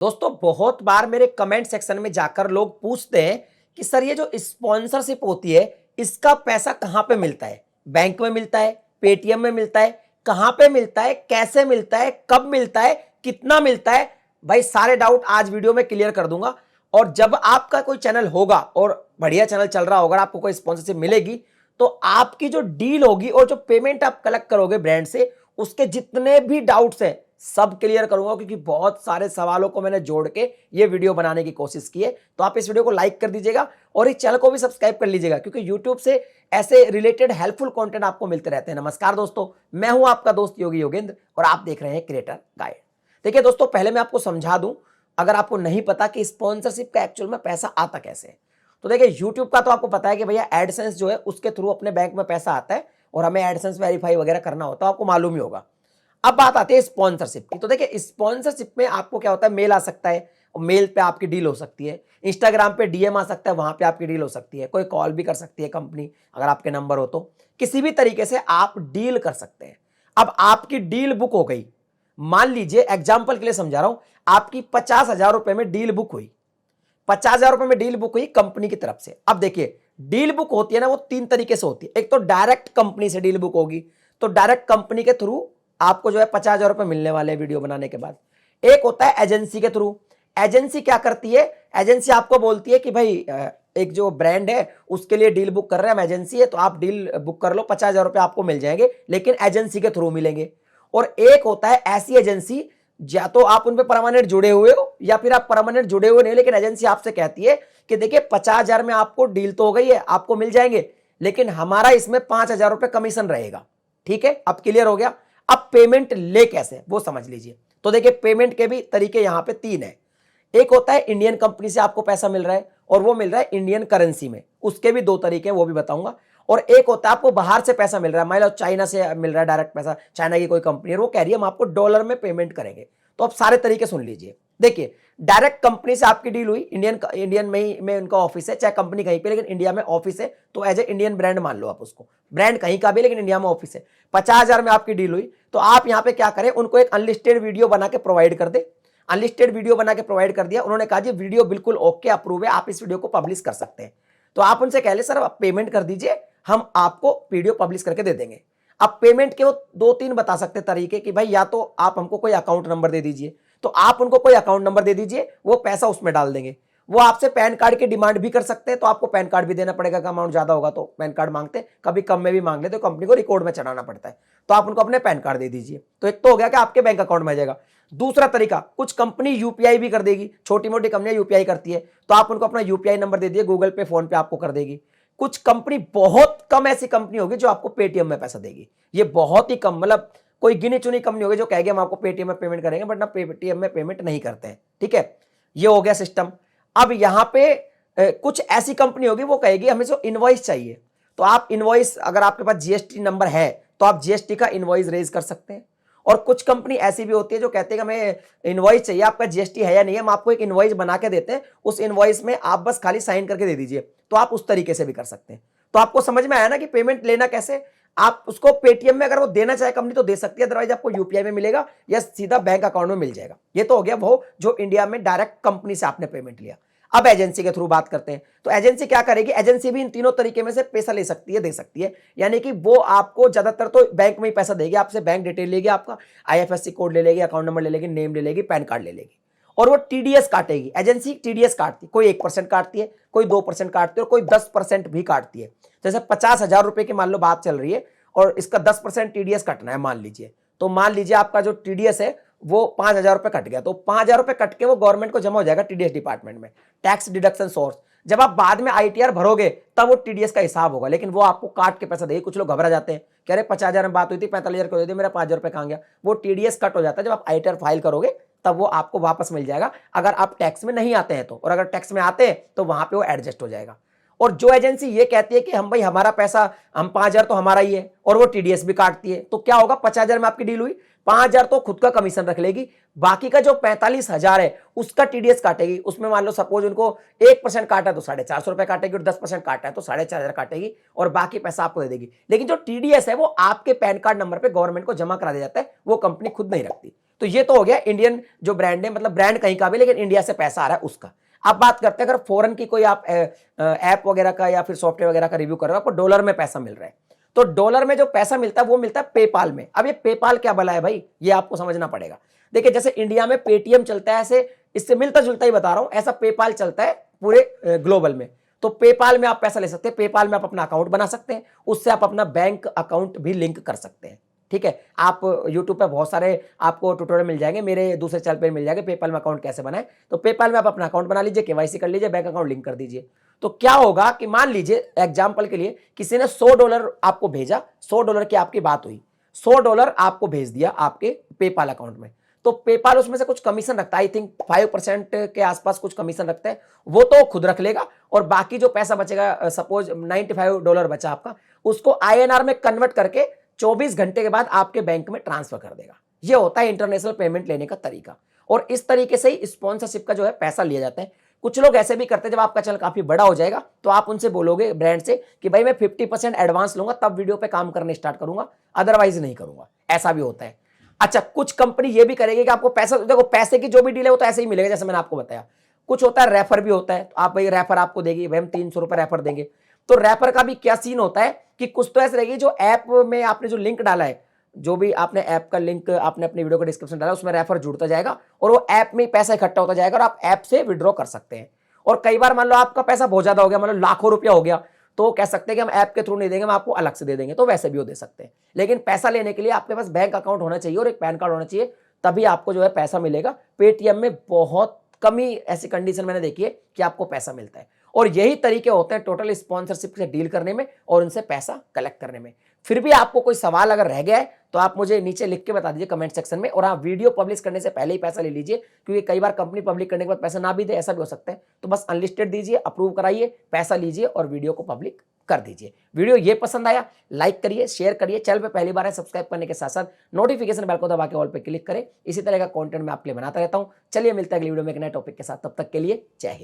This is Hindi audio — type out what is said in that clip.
दोस्तों बहुत बार मेरे कमेंट सेक्शन में जाकर लोग पूछते हैं कि सर ये जो स्पॉन्सरशिप होती है इसका पैसा कहाँ पे मिलता है। बैंक में मिलता है, पेटीएम में मिलता है, कहाँ पे मिलता है, कैसे मिलता है, कब मिलता है, कितना मिलता है। भाई सारे डाउट आज वीडियो में क्लियर कर दूंगा। और जब आपका कोई चैनल होगा और बढ़िया चैनल चल रहा होगा, आपको कोई स्पॉन्सरशिप मिलेगी तो आपकी जो डील होगी और जो पेमेंट आप कलेक्ट करोगे ब्रांड से, उसके जितने भी डाउट्स हैं सब क्लियर करूंगा, क्योंकि बहुत सारे सवालों को मैंने जोड़ के ये वीडियो बनाने की कोशिश की है। तो आप इस वीडियो को लाइक कर दीजिएगा और इस चैनल को भी सब्सक्राइब कर लीजिएगा, क्योंकि यूट्यूब से ऐसे रिलेटेड हेल्पफुल कंटेंट आपको मिलते रहते हैं। नमस्कार दोस्तों, मैं हूं आपका दोस्त योगी योगेंद्र और आप देख रहे हैं क्रिएटर गाइड। देखिए दोस्तों, पहले मैं आपको समझा दूं, अगर आपको नहीं पता कि स्पॉन्सरशिप का एक्चुअल में पैसा आता कैसे है, तो देखिए यूट्यूब का तो आपको पता है कि भैया एडसेंस जो है उसके थ्रू अपने बैंक में पैसा आता है और हमें एडसेंस वेरीफाई वगैरह करना होता है, आपको मालूम ही होगा। अब बात आती है स्पॉन्सरशिप की। तो देखिए स्पॉन्सरशिप में आपको क्या होता है, मेल आ सकता है और मेल पे आपकी डील हो सकती है, इंस्टाग्राम पे डीएम आ सकता है, वहां पे आपकी डील हो सकती है, कोई कॉल भी कर सकती है कंपनी अगर आपके नंबर हो तो, किसी भी तरीके से आप डील कर सकते हैं। अब आपकी डील बुक हो गई, मान लीजिए एग्जाम्पल के लिए समझा रहा हूं, आपकी 50,000 रुपए में डील बुक हुई, 50,000 रुपए में डील बुक हुई कंपनी की तरफ से। अब देखिए डील बुक होती है ना, वो तीन तरीके से होती है। एक तो डायरेक्ट कंपनी से डील बुक होगी, तो डायरेक्ट कंपनी के थ्रू आपको जो है 50,000 रुपए मिलने वाले वीडियो बनाने के बाद। एक होता है एजेंसी के थ्रू। एजेंसी क्या करती है, एजेंसी आपको बोलती है कि भाई एक जो ब्रांड है उसके लिए डील बुक कर रहे हैं हम, एजेंसी है तो आप डील बुक कर लो, 50,000 रुपए आपको मिल जाएंगे, लेकिन एजेंसी के थ्रू मिलेंगे। और एक होता है ऐसी एजेंसी, या तो आप उन पे परमानेंट जुड़े हुए हो या फिर आप परमानेंट जुड़े हुए नहीं, लेकिन एजेंसी आपसे कहती है कि देखिए 50,000 में आपको डील तो हो गई है, आपको मिल जाएंगे, लेकिन हमारा इसमें 5,000 रुपए कमीशन रहेगा। ठीक है, अब क्लियर हो गया। अब पेमेंट ले कैसे वो समझ लीजिए। तो देखिए पेमेंट के भी तरीके यहां पे तीन है। एक होता है इंडियन कंपनी से आपको पैसा मिल रहा है और वो मिल रहा है इंडियन करेंसी में, उसके भी दो तरीके हैं, वो भी बताऊंगा। और एक होता है आपको बाहर से पैसा मिल रहा है, मान लो चाइना से मिल रहा है डायरेक्ट पैसा, चाइना की कोई कंपनी है, वो कह रही है हम आपको डॉलर में पेमेंट करेंगे। तो अब सारे तरीके सुन लीजिए। देखिए डायरेक्ट कंपनी से आपकी डील हुई, इंडियन में उनका ऑफिस है, चाहे कंपनी कहीं पे लेकिन इंडिया में ऑफिस है, तो एज ए इंडियन ब्रांड मान लो आप उसको, ब्रांड कहीं का भी लेकिन इंडिया में ऑफिस है। 50,000 में आपकी डील हुई, तो आप यहां पे क्या करें, उनको एक अनलिस्टेड वीडियो बना के प्रोवाइड कर दे। अनलिस्टेड वीडियो बना के प्रोवाइड कर दिया, उन्होंने कहा जी वीडियो बिल्कुल ओके अप्रूव है, आप इस वीडियो को पब्लिश कर सकते हैं। तो आप उनसे कह ले सर आप पेमेंट कर दीजिए, हम आपको वीडियो पब्लिश करके दे देंगे। अब पेमेंट के वो दो तीन बता सकते तरीके कि भाई या तो आप हमको कोई अकाउंट नंबर दे दीजिए, तो आप उनको कोई अकाउंट नंबर दे दीजिए, वो पैसा उसमें डाल देंगे। वो आपसे पैन कार्ड की डिमांड भी कर सकते हैं, तो आपको पैन कार्ड भी देना पड़ेगा, अमाउंट ज्यादा होगा तो पैन कार्ड मांगते हैं, कभी कम में भी मांग लेते, तो कंपनी को रिकॉर्ड में चढ़ाना पड़ता है, तो आप उनको अपने पैन कार्ड दे दीजिए। तो एक तो हो गया कि आपके बैंक अकाउंट में आ जाएगा। दूसरा तरीका, कुछ कंपनी यूपीआई भी कर देगी, छोटी मोटी कंपनियां यूपीआई करती है, तो आप उनको अपना यूपीआई नंबर दे दिए, गूगल पे फोन पे आपको कर देगी। कुछ कंपनी, बहुत कम ऐसी कंपनी होगी जो आपको पेटीएम में पैसा देगी, ये बहुत ही कम, मतलब कोई गिनी चुनी कंपनी होगी जो कहेगी हम आपको पेटीएम में पेमेंट करेंगे, बट ना पेटीएम में पेमेंट नहीं करते हैं। ठीक है, ये हो गया सिस्टम। अब यहां पे कुछ ऐसी कंपनी होगी वो कहेगी हमें जो इनवॉइस चाहिए, तो आप इनवॉइस, अगर आपके पास जीएसटी नंबर है तो आप जीएसटी का इनवॉइस रेज कर सकते हैं। और कुछ कंपनी ऐसी भी होती है जो कहते हैं कि हमें इनवॉइस चाहिए, आपका जीएसटी है या नहीं है, हम आपको एक इनवॉइस बना के देते हैं, उस इनवॉइस में आप बस खाली साइन करके दे दीजिए, तो आप उस तरीके से भी कर सकते हैं। तो आपको समझ में आया ना कि पेमेंट लेना कैसे। आप उसको पेटीएम में अगर वो देना चाहे कंपनी तो दे सकती है, अदरवाइज आपको यूपीआई में मिलेगा या सीधा बैंक अकाउंट में मिल जाएगा। ये तो हो गया वो जो इंडिया में डायरेक्ट कंपनी से आपने पेमेंट लिया। अब एजेंसी के थ्रू बात करते हैं, तो एजेंसी क्या करेगी, एजेंसी भी इन तीनों तरीके में से पैसा ले सकती है, दे सकती है। यानी कि वो आपको ज्यादातर तो बैंक में ही पैसा देगी, आपसे बैंक डिटेल लेगी, आपका आईएफएससी कोड ले लेगी, अकाउंट नंबर ले लेगी, नेम ले लेगी, पैन कार्ड ले लेगी, और वो टीडीएस काटेगी। एजेंसी टीडीएस काटती है, कोई 1% काटती है, कोई 2% काटती है, और कोई 10% भी काटती है। जैसे 50,000 रुपए की मान लो बात चल रही है और इसका 10% टीडीएस कटना है मान लीजिए, तो मान लीजिए आपका जो टीडीएस है वो 5,000 रुपए कट गया, तो 5,000 रुपए कट के वो गवर्नमेंट को जमा हो जाएगा टीडीएस डिपार्टमेंट में, टैक्स डिडक्शन सोर्स। जब आप बाद में आईटीआर भरोगे तब वो टीडीएस का हिसाब होगा, लेकिन वो आपको काट के पैसा देगी। कुछ लोग घबरा जाते हैं, कह रहे 50,000 में बात हुई थी, 45,000 को दे दी, मेरा 5,000 रुपए कहां गया। वो टीडीएस कट हो जाता है, जब आप आईटीआर फाइल करोगे तब वो आपको वापस मिल जाएगा, अगर आप टैक्स में नहीं आते हैं तो। और अगर टैक्स में आते हैं तो वहां पे वो एडजस्ट हो जाएगा। और जो एजेंसी ये कहती है कि हम भाई हमारा पैसा, हम 5,000 तो हमारा ही है, और वो टीडीएस भी काटती है, तो क्या होगा, 50,000 में आपकी डील हुई, 5,000 तो खुद का कमीशन रख लेगी, बाकी का जो 45,000 है उसका टीडीएस काटेगी। उसमें मान लो सपोज उनको 1% काटा तो 450 रुपए काटेगी, और 10% काटा है तो 4,500 काटेगी, और बाकी पैसा आपको दे देगी। लेकिन जो टीडीएस है वो आपके पैन कार्ड नंबर पे गवर्नमेंट को जमा करा दिया जाता है, वो कंपनी खुद नहीं रखती। तो ये तो हो गया इंडियन जो ब्रांड है, मतलब ब्रांड कहीं का भी लेकिन इंडिया से पैसा आ रहा है उसका। अब बात करते हैं अगर फॉरेन की कोई आप ऐप वगैरह का या फिर सॉफ्टवेयर वगैरह का रिव्यू कर रहे हो, आपको डॉलर में पैसा मिल रहा है, तो डॉलर में जो पैसा मिलता है वो मिलता है पेपाल में। अब ये पेपाल क्या भला है भाई, ये आपको समझना पड़ेगा। देखिए जैसे इंडिया में पेटीएम चलता है, ऐसे इससे मिलता जुलता ही बता रहा हूं, ऐसा पेपाल चलता है पूरे ग्लोबल में। तो पेपाल में आप पैसा ले सकते हैं, पेपाल में आप अपना अकाउंट बना सकते हैं, उससे आप अपना बैंक अकाउंट भी लिंक कर सकते हैं। ठीक है, आप YouTube पे बहुत सारे आपको ट्यूटोरियल मिल जाएंगे, मेरे दूसरे चैनल पे मिल जाएंगे पेपाल में अकाउंट कैसे बनाए। तो पेपाल में आप अपना अकाउंट बना लीजिए, केवाईसी कर लीजिए, बैंक अकाउंट लिंक कर दीजिए। तो क्या होगा कि मान लीजिए एग्जांपल के लिए किसी ने $100 आपको भेजा, $100 की आपकी बात हुई, $100 आपको भेज दिया आपके पेपाल अकाउंट में। तो पेपाल उसमें से कुछ कमीशन रखता है, आई थिंक 5% के आसपास कुछ कमीशन रखता है, वो तो खुद रख लेगा। और बाकी जो पैसा बचेगा, सपोज $95 बचा आपका, उसको INR में कन्वर्ट करके 24 घंटे के बाद आपके बैंक में ट्रांसफर कर देगा। ये होता है इंटरनेशनल पेमेंट लेने का तरीका। और इस तरीके से ही स्पॉन्सरशिप का जो है पैसा लिया जाता है। कुछ लोग ऐसे भी करते हैं, जब आपका चैनल काफी बड़ा हो जाएगा तो आप उनसे बोलोगे ब्रांड से कि भाई मैं 50% एडवांस लूंगा, तब वीडियो पे काम करने स्टार्ट करूंगा, अदरवाइज नहीं करूंगा। ऐसा भी होता है। अच्छा, कुछ कंपनी ये भी करेगी कि आपको पैसा, देखो पैसे की जो भी डील है वो तो ऐसे ही मिलेगा जैसे मैंने आपको बताया। कुछ होता है रेफर भी होता है, तो आप भाई रेफर आपको देगी, भाई हम 300 रुपए रेफर देंगे। तो रेफर का भी क्या सीन होता है कि कुछ तो ऐसे रहेगी, जो ऐप में आपने जो लिंक डाला है, जो भी आपने ऐप का लिंक आपने अपनी वीडियो का डिस्क्रिप्शन डाला, उसमें रेफर जुड़ता जाएगा और वो ऐप में पैसा इकट्ठा होता जाएगा और आप ऐप से विड्रॉ कर सकते हैं। और कई बार मान लो आपका पैसा बहुत ज्यादा हो गया, मतलब लाखों रुपया हो गया, तो कह सकते हैं कि हम ऐप के थ्रू नहीं देंगे, हम आपको अलग से दे देंगे, तो वैसे भी वो दे सकते हैं। लेकिन पैसा लेने के लिए आपके पास बैंक अकाउंट होना चाहिए और एक पैन कार्ड होना चाहिए, तभी आपको जो है पैसा मिलेगा। पेटीएम में बहुत कमी ऐसी कंडीशन मैंने देखी है कि आपको पैसा मिलता है। और यही तरीके होते हैं टोटल स्पॉन्सरशिप से डील करने में और उनसे पैसा कलेक्ट करने में। फिर भी आपको कोई सवाल अगर रह गया है तो आप मुझे नीचे लिख के बता दीजिए कमेंट सेक्शन में, और आप वीडियो पब्लिश करने से पहले ही पैसा ले लीजिए, क्योंकि कई बार कंपनी पब्लिक करने के बाद पैसा ना भी दे, ऐसा भी हो सकता है। तो बस अनलिस्टेड दीजिए, अप्रूव कराइए, पैसा लीजिए और वीडियो को पब्लिक कर दीजिए। वीडियो ये पसंद आया लाइक करिए, शेयर करिए, चैनल पे पहली बार है सब्सक्राइब करने के साथ साथ नोटिफिकेशन बेल को दबा के ऑल पे क्लिक करें। इसी तरह का कंटेंट मैं आपके लिए बनाता रहता हूं। चलिए मिलता है अगली वीडियो में एक नए टॉपिक के साथ, तब तक के लिए जय हिंद।